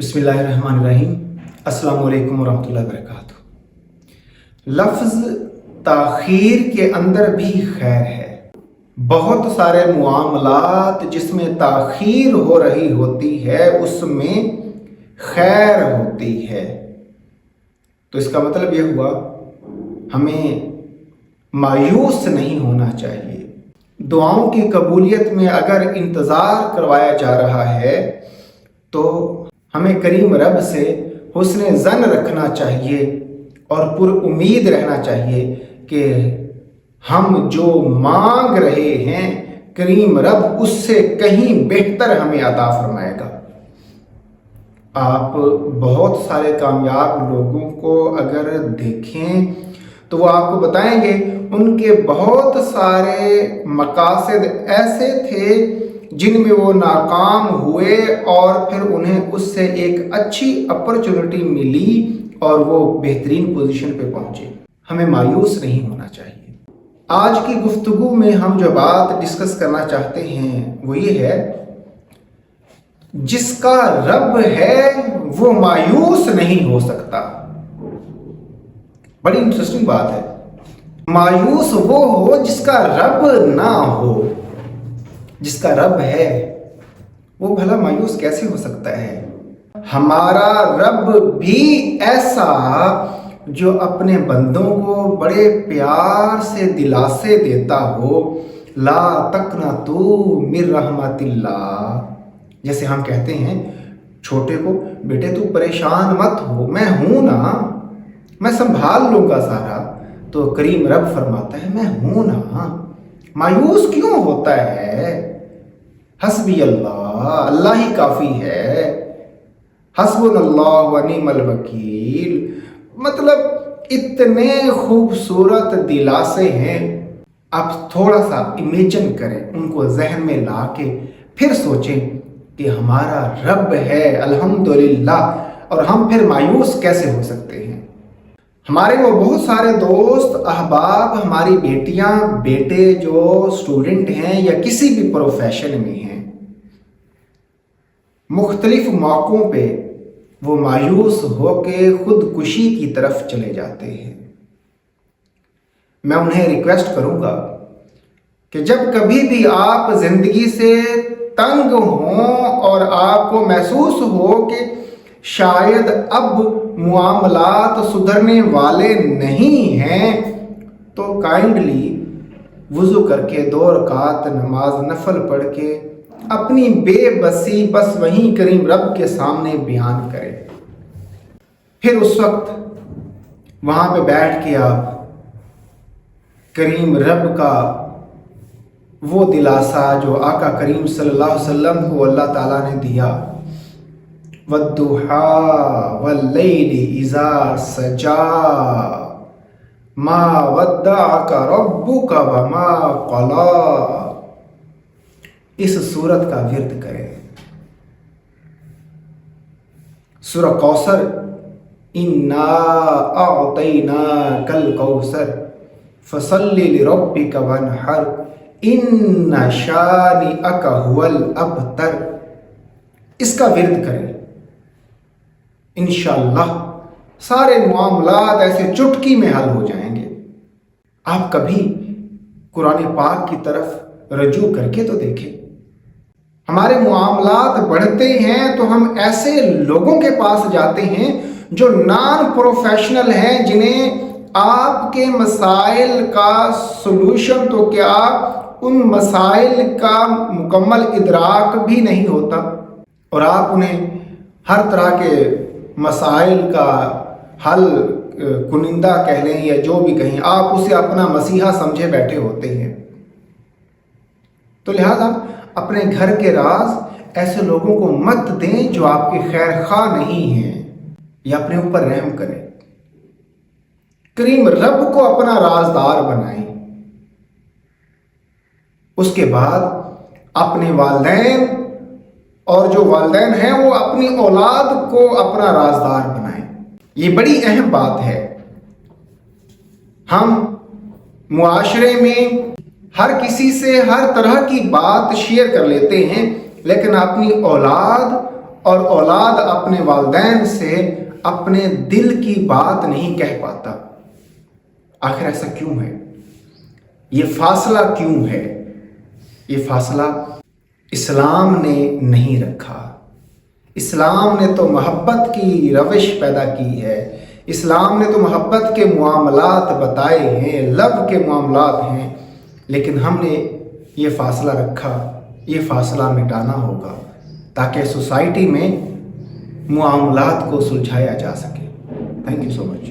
बिस्मिल्लाहिर्रहमानिर्रहीम। अस्सलामु अलैकुम वरहमतुल्लाहि वबरकातुहू। लफ्ज़ ताख़ीर के अंदर भी खैर है। बहुत सारे मुआमलात जिसमें ताख़ीर हो रही होती है उसमें खैर होती है। तो इसका मतलब यह हुआ हमें मायूस नहीं होना चाहिए। दुआओं की कबूलियत में अगर इंतज़ार करवाया जा रहा है तो हमें करीम रब से हुस्न ज़न रखना चाहिए और पुरुम्मीद रहना चाहिए कि हम जो मांग रहे हैं करीम रब उससे कहीं बेहतर हमें अता फरमाएगा। आप बहुत सारे कामयाब लोगों को अगर देखें तो वो आपको बताएंगे उनके बहुत सारे मकासद ऐसे थे जिनमें वो नाकाम हुए और फिर उन्हें उससे एक अच्छी अपॉर्चुनिटी मिली और वो बेहतरीन पोजीशन पे पहुंचे। हमें मायूस नहीं होना चाहिए। आज की गुफ्तगू में हम जो बात डिस्कस करना चाहते हैं वो ये है, जिसका रब है वो मायूस नहीं हो सकता। बड़ी इंटरेस्टिंग बात है। मायूस वो हो जिसका रब ना हो। जिसका रब है वो भला मायूस कैसे हो सकता है? हमारा रब भी ऐसा जो अपने बंदों को बड़े प्यार से दिलासे देता हो, ला तकनतू मिर रहमतिल्लाह। जैसे हम कहते हैं छोटे को, बेटे तू परेशान मत हो, मैं हूं ना, मैं संभाल लूंगा सारा। तो करीम रब फरमाता है मैं हूं ना, मायूस क्यों होता है? हस्बी अल्लाह, अल्लाह ही काफ़ी है। हस्बुनल्लाह व निअमल वकील। मतलब इतने खूबसूरत दिलासे हैं। आप थोड़ा सा इमेजिन करें, उनको जहन में ला के फिर सोचें कि हमारा रब है अल्हम्दुलिल्लाह, और हम फिर मायूस कैसे हो सकते हैं? हमारे वो बहुत सारे दोस्त अहबाब, हमारी बेटियां बेटे जो स्टूडेंट हैं या किसी भी प्रोफेशन में हैं, मुख्तलिफ मौक़ों पे वो मायूस होके खुदकुशी की तरफ चले जाते हैं। मैं उन्हें रिक्वेस्ट करूंगा कि जब कभी भी आप ज़िंदगी से तंग हों और आपको महसूस हो कि शायद अब मुआमलात सुधरने वाले नहीं हैं, तो काइंडली वुज़ू करके 2 रकात नमाज नफल पढ़ के अपनी बेबसी बस वहीं करीम रब के सामने बयान करें। फिर उस वक्त वहाँ पे बैठ के आप करीम रब का वो दिलासा जो आका करीम सल्लल्लाहु अलैहि वसल्लम को अल्लाह ताला ने दिया, वद्दुहा वल्लैलि इज़ा सजा मा वद्दअका रब्बुका वमा क़ला, इस सूरत का विर्द करें। सूरह कौसर, इन्ना अअतैनाकल कौसर फसल्लि लिरब्बिका वन्हर इन्ना शानिअका हुवल अबतर, इसका विर्द करें। इंशाअल्लाह सारे मामलात ऐसे चुटकी में हल हो जाएंगे। आप कभी कुरान पाक की तरफ रजू करके तो देखें। हमारे मामलात बढ़ते हैं तो हम ऐसे लोगों के पास जाते हैं जो नॉन प्रोफेशनल हैं, जिन्हें आपके मसाइल का सॉल्यूशन तो क्या उन मसाइल का मुकम्मल इदराक भी नहीं होता, और आप उन्हें हर तरह के मसाइल का हल कुनिंदा कह लें या जो भी कहें, आप उसे अपना मसीहा समझे बैठे होते हैं। तो लिहाजा अपने घर के राज ऐसे लोगों को मत दें जो आपके खैर खा नहीं हैं, या अपने ऊपर रहम करें। करीम रब को अपना राजदार बनाएं। उसके बाद अपने वालिदैन और जो वालिदैन हैं वो अपनी औलाद को अपना राजदार बनाएं। ये बड़ी अहम बात है। हम मुआशरे में हर किसी से हर तरह की बात शेयर कर लेते हैं, लेकिन अपनी औलाद اور اولاد اپنے والدین سے اپنے دل کی بات نہیں کہہ پاتا. آخر ایسا کیوں ہے؟ یہ فاصلہ کیوں ہے؟ یہ فاصلہ اسلام نے نہیں رکھا. اسلام نے تو محبت کی روش پیدا کی ہے. اسلام نے تو محبت کے معاملات بتائے ہیں، لو کے معاملات ہیں، لیکن ہم نے یہ فاصلہ رکھا. یہ فاصلہ مٹانا ہوگا تاکہ سوسائٹی میں معاملات کو سلجھایا جا سکے. Thank you so much.